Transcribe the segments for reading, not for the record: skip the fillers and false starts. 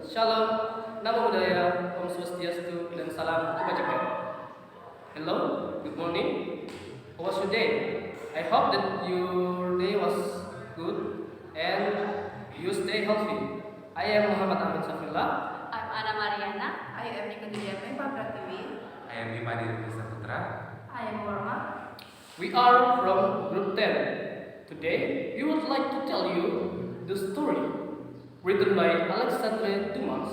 Shalom, Namo Buddhaya, Om Swastiastu, dan Salam Kebajikan. Hello, good morning. How was your day? I hope that your day was good and you stay healthy. I am Muhammad Amin SAFRILLAH. I'm Mariana. I am Dian Pratiwi. I am Rifky Saputra. I am Mariana. We are from Group 10. Today, we would like to tell you the story written by Alexandre Dumas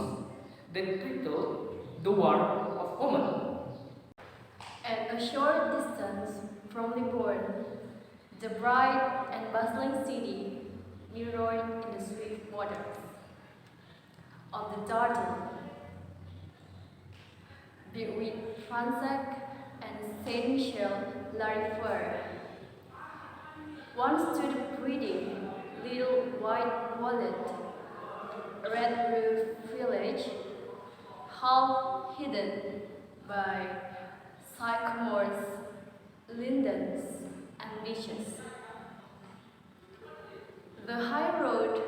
that titled The War of Women. At a short distance from Livorno, the bright and bustling city mirrored in the swift waters of the Dardan, between Fransac and Saint Michel-la-Riviere. Once stood a pretty little white-walled, red-roofed village, half hidden by sycamores, lindens, and beeches. The high road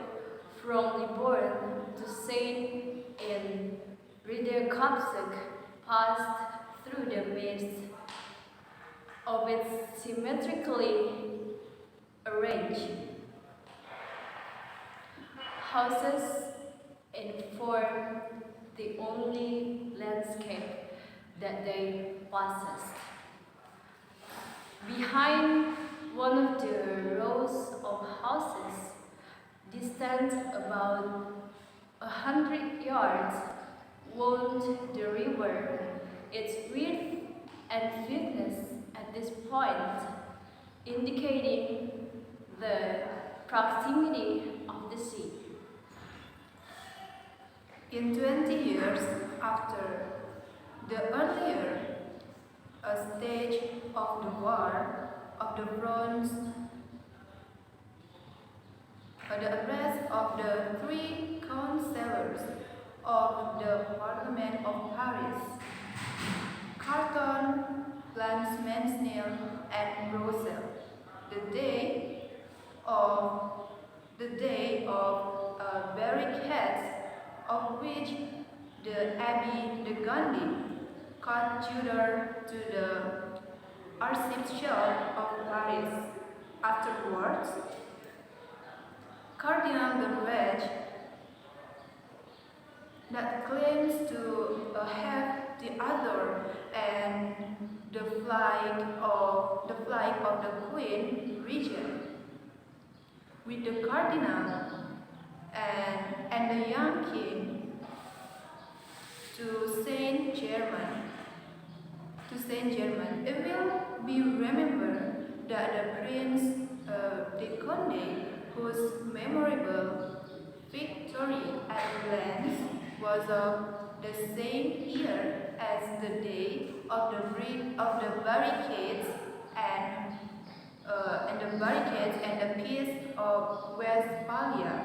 from Livorno to Saint in Riederkapsuk passed through the midst of its symmetrically arranged houses informed the only landscape that they possessed. Behind one of the rows of houses, distant about 100 yards, wound the river. Its width and thickness at this point indicating the proximity of the sea. In 20 years after the earlier stage of the War of the Bronze, the arrest of the three councillors of the Parliament of Paris, Carton, Blancmesnil, and Brussels, the day of barricades, of which the Abbé de Gondi, coadjutor to the Archbishop of Paris. Afterwards, Cardinal de Retz, that claims to have the other, and the flight of the Queen Regent, with the Cardinal and the young King to Saint Germain. It will be remembered that the Prince de Condé, whose memorable victory at Lens was of the same year as the day of the barricades and the Peace of Westphalia,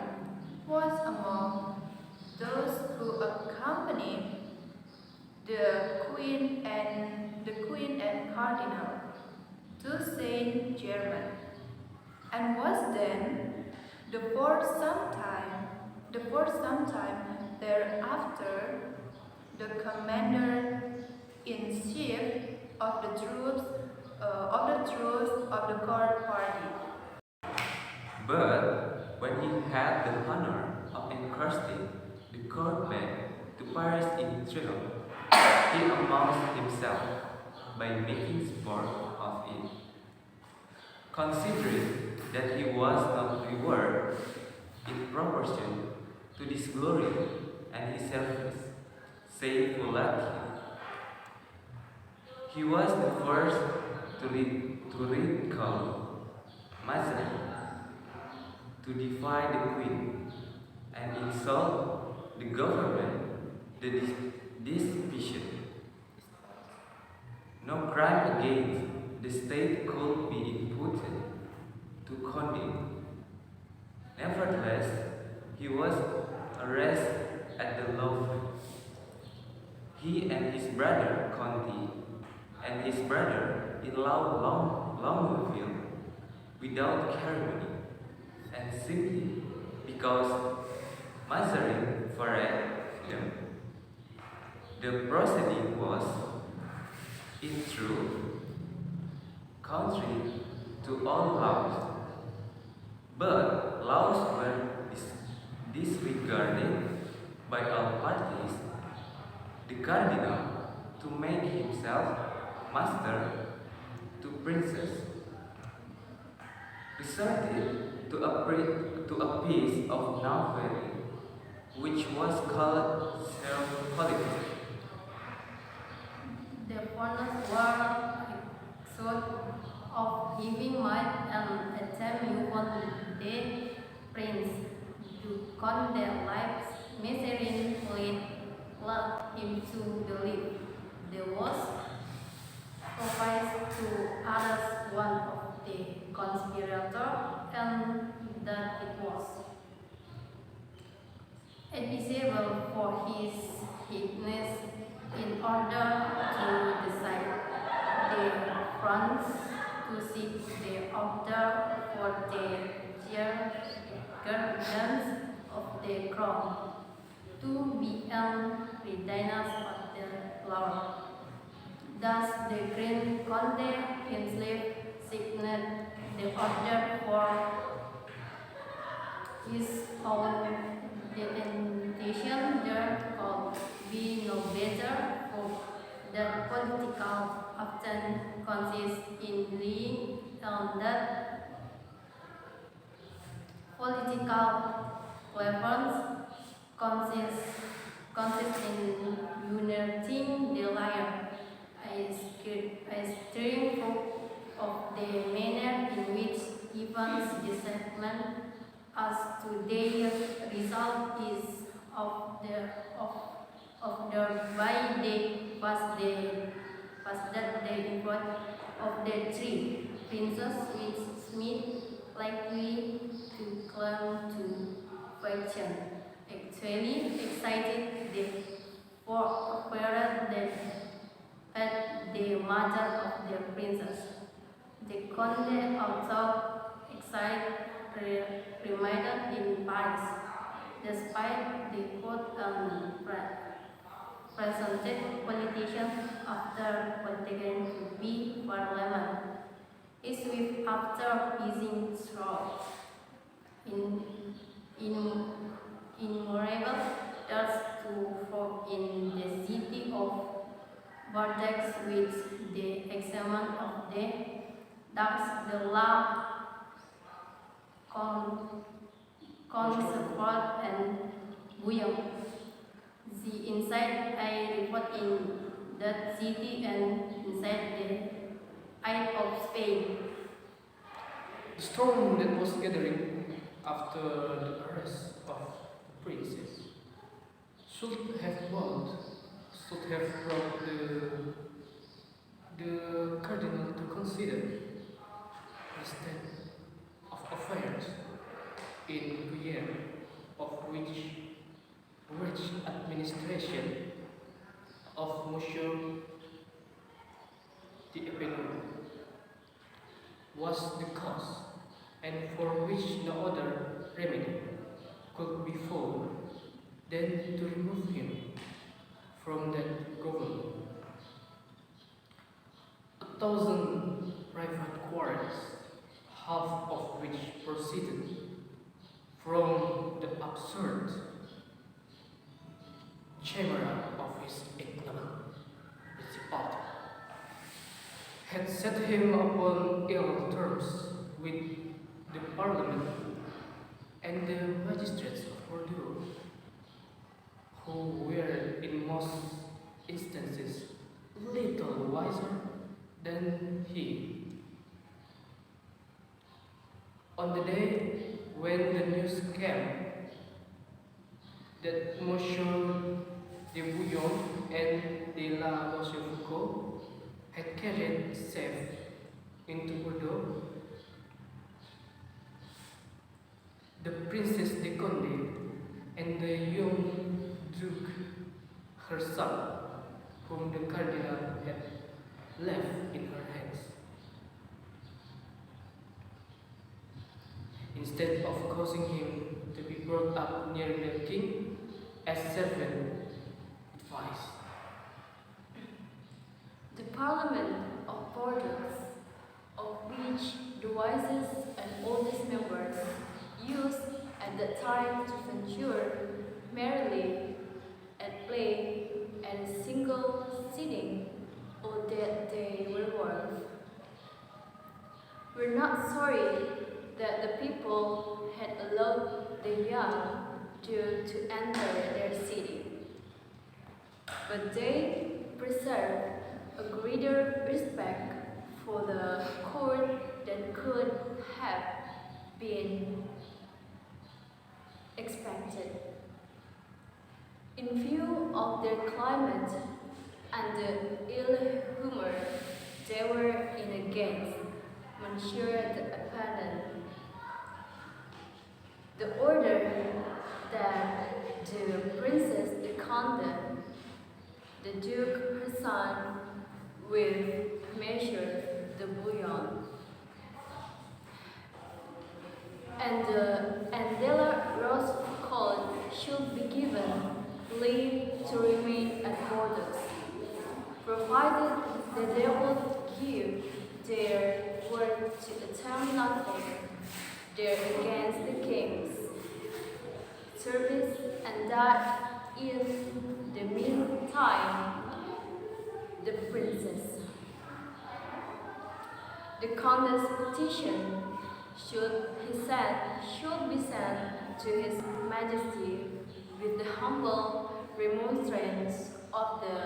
was among those who accompanied the Queen and Cardinal to Saint Germain, and was then the fourth sometime thereafter the commander-in-chief of the troops of the court party. But when he had the honor of entrusting the court bag to Paris in triumph, he announced himself by making sport of it, considering that he was not rewarded in proportion to this glory and his service, saying politely, he was the first to recall Mazarin, to defy the Queen, and insult the government, the dispatch. No crime against the state could be imputed to Condé. Nevertheless, he was arrested at the Louvre. He and his brother Conti and his brother-in-law Longueville, without ceremony, and simply because Mazarin fled The proceeding was, in truth, contrary to all laws, but laws were disregarded by all parties. The cardinal, to make himself master to princess, resorted to a piece of knavery which was called self-politic. The foreigners were accused of giving money and attempting on the prince to con their lives. Mazarin led him to believe there was provised to others one of the conspirators, and that it was advisable for his highness, in order to decide the France to seek the order for the guardians of the crown, to be readiness of the Lord. Thus the Grand Conde himself signed the order for his own detention. There could be no better proof that political action consists in lying, and that political weapons consist in uniting the liar. I steering proof of the manner in which events development as to their result is of the why they passed that day in front of the three princes, which Smith likely to claim to faction actually excited the parent that the mother of the princess. The Conde also excited remained in Paris, despite the court and presented politicians after politicians to be parliament. His swift after using straw in immemorable thus to form in the city of Bordeaux with the examen of the thus the law Consort and Bouillon. The inside I report in that city and inside the Isle of Spain. The storm that was gathering after the arrest of the princess should have brought the cardinal to consider the state of affairs in Guyenne, of which administration of Monsieur d'Epinay was the cause, and for which no other remedy could be found than to remove him from that government. 1,000 private quarrels, half of which proceeded from the absurd chimera of his ignorant principality, had set him upon ill terms with the Parliament and the magistrates of Bordeaux, who were in most instances little wiser than he. On the day when the news came that Monsieur de Bouillon and de la Rochefoucauld had carried safe into Bordeaux, the Princess de Condé and the young Duke, her son, whom the Cardinal had left in her hands, instead of causing him to be brought up near the king as servant advised, Parliament of Bordeaux, of which the wisest and oldest members used at that time to censure merrily and play at a single sitting all that they were worth. We're not sorry that the people had allowed the young to enter their city, but they preserved a greater respect for the court than could have been expected. In view of their climate and the ill humor they were in against Monsieur the Appellant, the order that the Princess de Conde, the Duke her son, with Monsieur de Bouillon, and de la Rochefoucauld should be given leave to remain at Bordeaux, provided that they would give their word to attempt nothing there against the king's service, and that in the meantime the princess, the Conde's petition should be sent to His Majesty with the humble remonstrance of the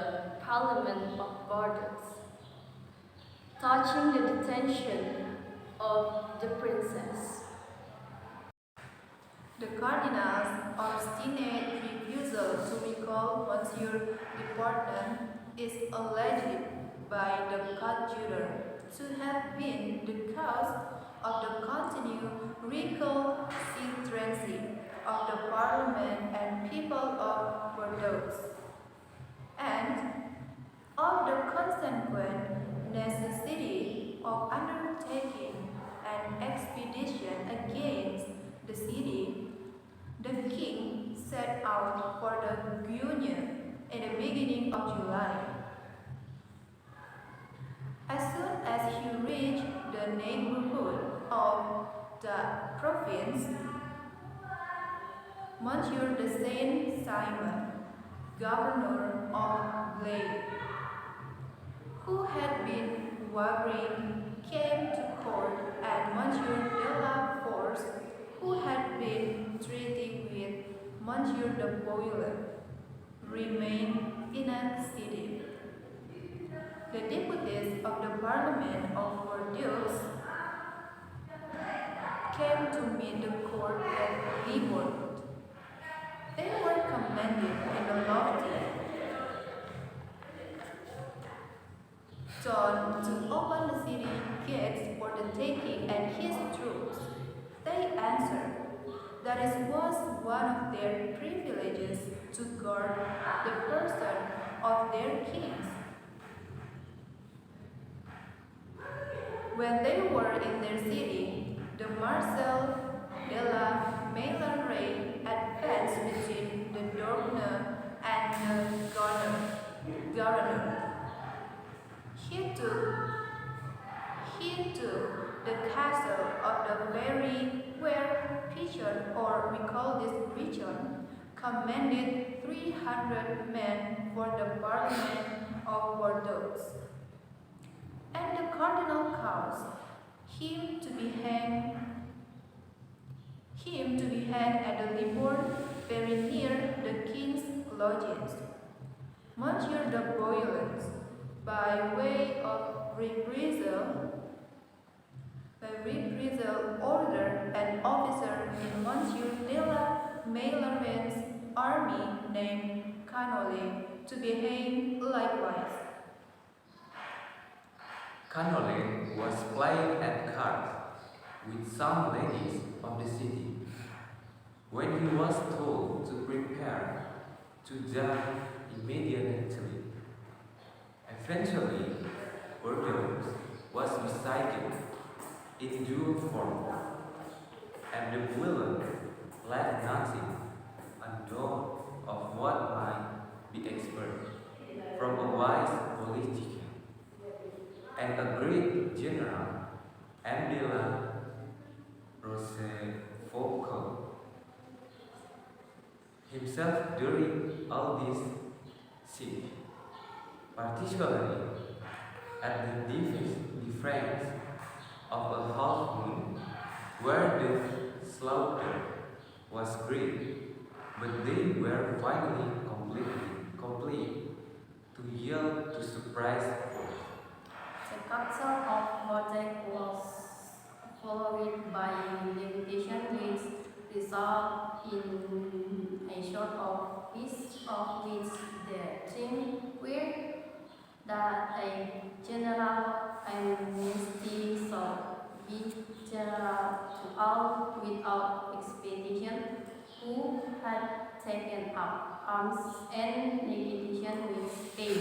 Parliament of Bordeaux, touching the detention of the princess. The Cardinal's obstinate refusal to recall Monsieur Department is alleged by the coadjutor to have been the cause of the continued recalcitrancy of the Parliament and people of Bordeaux, and of the consequent necessity of undertaking an expedition against the city. The king set out for the Guiana in the beginning of July. As soon as he reached the neighborhood of the province, Monsieur de Saint-Simon, governor of Blaye, who had been wavering, came to court, and Monsieur de la Force, who had been treating with Monsieur de Bouillon, remained in a city. The deputies of the Parliament of Bordeaux came to meet the court at Libourne. They were commanded in the lofty tone to open the city gates for the taking and his troops. They answered that it was one of their privileges to guard the person of their kings. When they were in their city, the Marshal de la Meilleraie advanced between the governor and the governor. He took the castle of the very where Pichon, or we call this Pichon, commanded 300 men for the Parliament of Bordeaux. And the cardinal caused him to be hanged at the Libourne, very near the king's lodgings. Monsieur de Bouillon, by way of reprisal, ordered an officer in Monsieur de la Meillaraine's army named Canole to be hanged likewise. Canole was playing at cards with some ladies of the city when he was told to prepare to die immediately. Eventually, Bordeaux was decided in due form, and the villain left nothing undone of what might be expected from a wise politician. and a great general, M. de la Rochefoucauld, himself during all this siege, particularly at the difference of a half moon, where the slaughter was great, but they were finally complete to yield to surprise force. The capture of Vortex was followed by negotiation which result in a sort of peace of which the thing were that a general amnesty shall be general to all without expedition who had taken up arms and negotiation with Spain,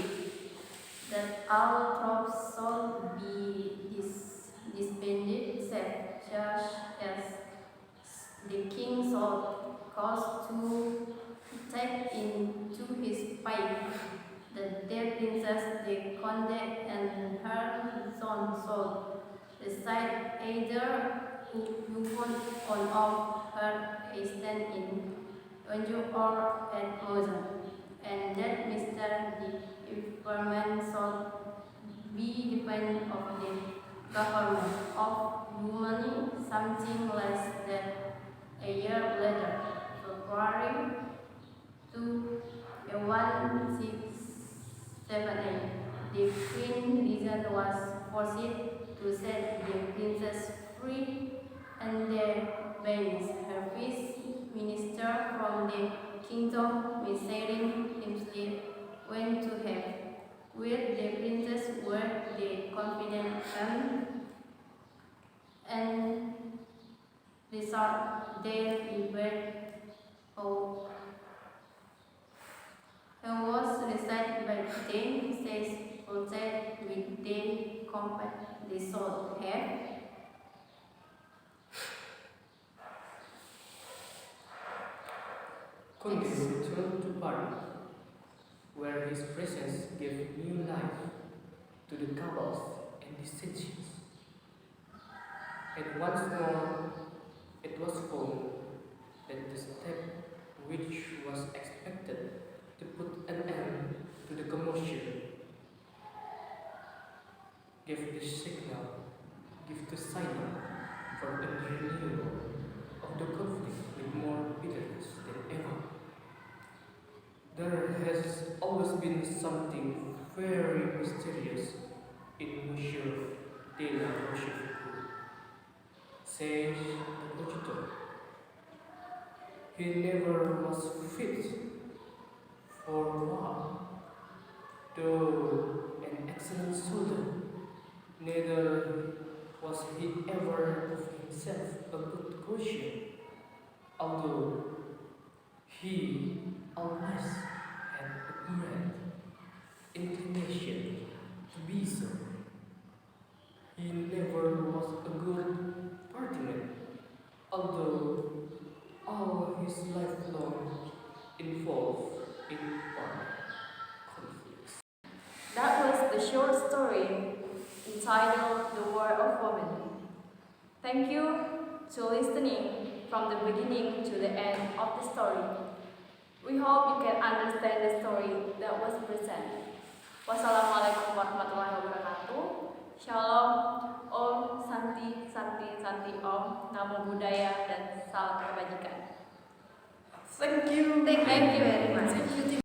that all troops should be disbanded except such as the king should cause to take into his pay. The dear Princess de Conde and her son should reside either on her estate in Anjou or at Mosul, and that Mr. the government should be dependent of the government of Germany something less than a year later, February 2, 1678. The Queen Regent was forced to set the princess free, and the banished her vice minister from the kingdom, measuring himself went to have with the princess were the confident and resort there he who was recited by Dian says protect with the compact the soul have. Conde returned to Paris, where his presence gave new life to the cabals and dissensions. And once more, it was found that the step which was expected to put an end to the commotion gave the signal for a renewal of the conflict with more bitterness than ever. There has always been something very mysterious in Monsieur de la Rochefoucauld, says the Coadjutor. He never was fit for war, though an excellent soldier. Neither was he ever of himself a good courtier, although he always had a great inclination to be so. He never was a good partyman, although all his lifelong involved in armed conflicts. That was the short story entitled The War of Women. Thank you to listening from the beginning to the end of the story. We hope you can understand the story that was presented. Wassalamualaikum warahmatullahi wabarakatuh. Shalom, Om, Santi, Santi, Santi, Om, Namo Buddhaya, dan salam kebajikan. Thank you. Thank you very much.